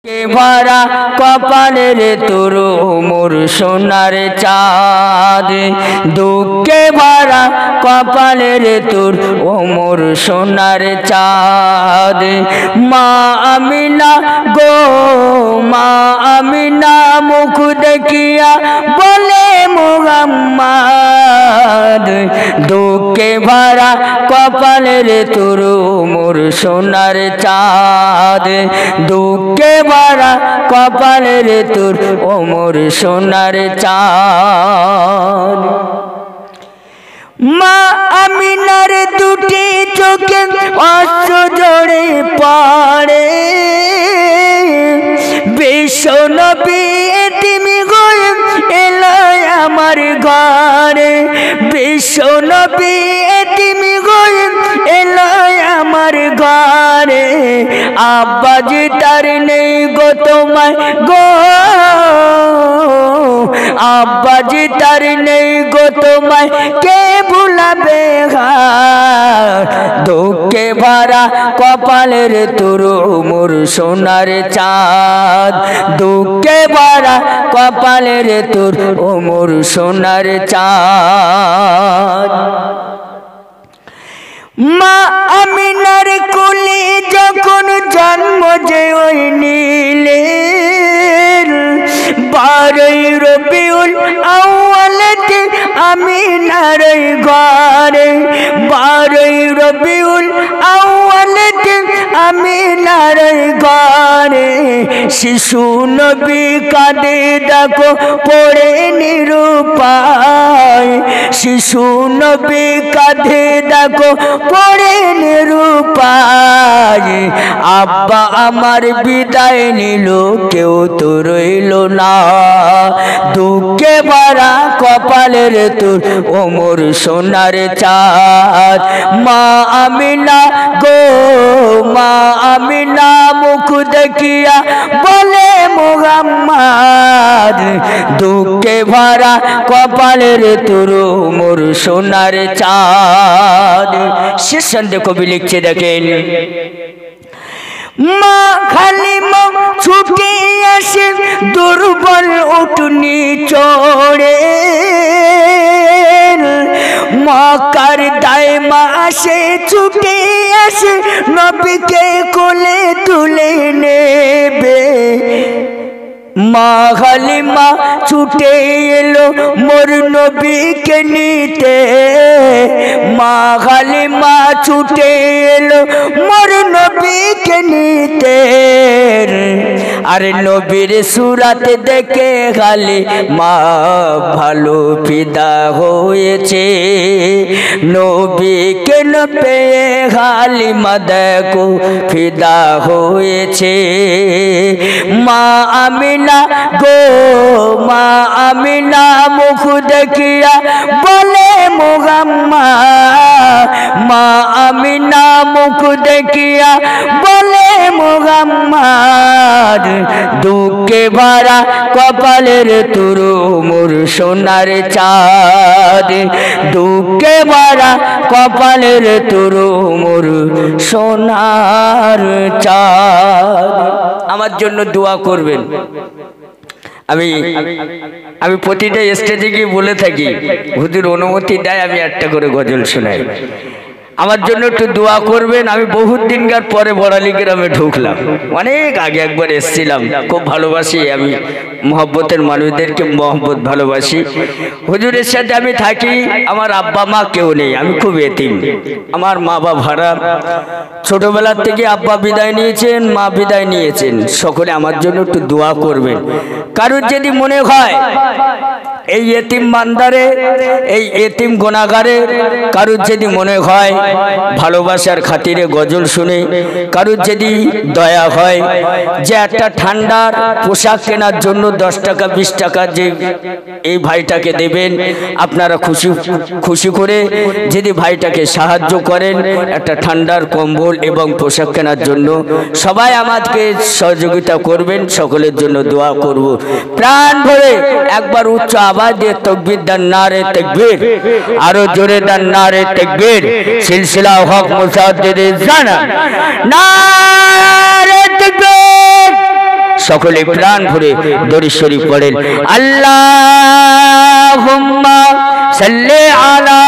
কে ভরা কপালের তোর মোর সোনার চাঁদ, দুঃখে ভরা কপালের তোর ও মোর সোনার চাঁদ। মা আমিনা গো মা আমিনা মুখ দেখিয়া বলে মুহাম্মদ, দুঃখে ভরা কপালের তোর মোর সোনার চাঁদ, দুঃখে ভরা কপালের তোর ও মোর সোনার চাঁদ। মা আমিনার দুটি চোখে অশ্রু ঝরে পড়ে, বিশ্ব নবী এতিম হয়ে এলো আমার ঘরে, বিশ্ব নবী এতিম হয়ে এলো আমার ঘরে। আব্বাজি তার নেই গো তোমায় গো, আব্বাজি তার নেই গো তোমায় কে ভুলাবে হার, দুঃখে ভরা কপালের তোর মোর সোনার চাঁদ, দুঃখে ভরা কপালের তোর ও মোর সোনার চাঁদ। মা আমিনার কোলে যখন জন্ম যে ওই নীলে, 12ই রবিউল আউয়ালেতে আমিনার ঘরে, 12ই রবিউল আউয়ালেতে আমিনার ঘরে। শিশু নবী কাঁদে দেখো পড়ে নিরুপায়, শিশু নবী কাঁদে দেখো পড়ে নিরুপায়। আব্বা আমার বিদায় নিল কেউ তো রইল না, দুঃখে ভরা কপালের তোর ও মোর সোনার চাঁদ। মা আমিনা গো মা আমিনা মুখ দেখিয়া বলে মুহাম্মদ, দুঃখে ভরা কপালের তোর মোর সোনার চাঁদ। শেষ সন্ধে কবি লিখছে দেখেন, মা খালিমা ছুটে আসে দুর্বল উটনি চড়ে, মক্কার দাইমা আসে ছুটে আসে নবীকে কোলে তুলে নেবে। মা হালিমা ছুটে এলো মোর নবীকে নিতে, মা হালিমা ছুটে এলো মোর নবীকে নিতে। আরে নবীর সুরাত দেখে হালিমা ভালো ফিদা হয়েছে, নবীকে না পেয়ে হালিমা দেখো ফিদা হয়েছে। মা আমিনা গো মা আমিনা মুখ দেখিয়া বলে মুহাম্মদ, মা আমিনা মুখ দেখিয়া বলে মুহাম্মদ, দুঃখে ভরা কপালের তোর মোর সোনার চাঁদ, দুঃখে ভরা কপালের তোর মোর সোনার চাঁদ। আমার জন্য দোয়া করবেন। আমি প্রতিটা স্টেজে গিয়ে বলে থাকি, হুজুর অনুমতি দেয় আমি একটা করে গজল শোনাই, আমার জন্য একটু দোয়া করবেন। আমি বহুত দিনকার পরে বড়ালি গ্রামে ঢুকলাম, অনেক আগে একবার এসেছিলাম। খুব ভালোবাসি আমি মহব্বতের মানুষদেরকে, মহব্বত ভালোবাসি। হুজুরের সাথে আমি থাকি, আমার আব্বা মা কেউ নেই, আমি খুব এতিম। আমার মা বাবা ভাড়া, ছোটবেলার থেকে আব্বা বিদায় নিয়েছেন, মা বিদায় নিয়েছেন। সকলে আমার জন্য একটু দোয়া করবেন। কারোর যদি মনে হয় এই এতিম বান্দারে, এই এতিম গুনাহগারে, কারোর যদি মনে হয় ভালোবাসার খাতিরে গজল শুনে, কারোর যদি দয়া হয় যে একটা ঠান্ডার পোশাক কেনার জন্য 10 টাকা 20 টাকা যে এই ভাইটাকে দেবেন, আপনারা খুশি করে যদি ভাইটাকে সাহায্য করেন একটা ঠান্ডার কম্বল এবং পোশাক কেনার জন্য, সবাই আমাদেরকে সহযোগিতা করবেন। সকলের জন্য দোয়া করব। প্রাণ ভরে একবার উচ্চ আওয়াজ দিয়ে তাকবীর দেন, নারে তাকবীর, আরো জোরে দেন নারে তাকবীর। সিলসিলা হক মুজাদ্দিদ জানা, নারে তাকবীর। সকলে প্রাণ ভরে দরুদ শরীফ পড়েন। আল্লাহুম্মা সাল্লি আলা